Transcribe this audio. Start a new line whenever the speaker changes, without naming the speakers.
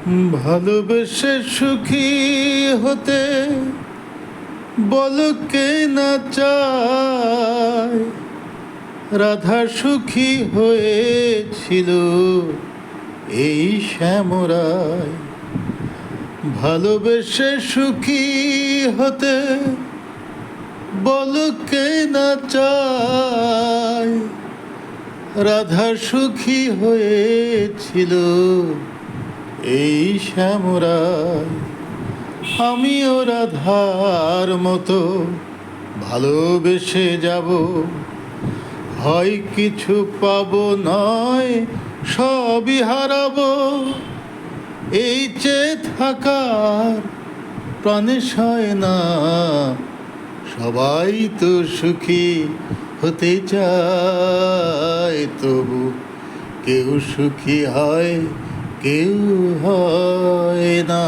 ভালোবেসে সুখী হতে বল কে না চায়। রাধা সুখী হয়েছিল এই শ্যামরায়। ভালোবেসে সুখী হতে বল কে না চায়। রাধা সুখী হয়েছিল এই শ্যামরায়। আমিও রাধার মতো ভালোবেসে যাব, হয় কিছু পাবো নয় সবই হারাবো। এই চেয়ে থাকার প্রাণে সয় না, সবাই তো সুখী হতে চায়। তবু কেউ সুখী হয়, কেউ হয় না।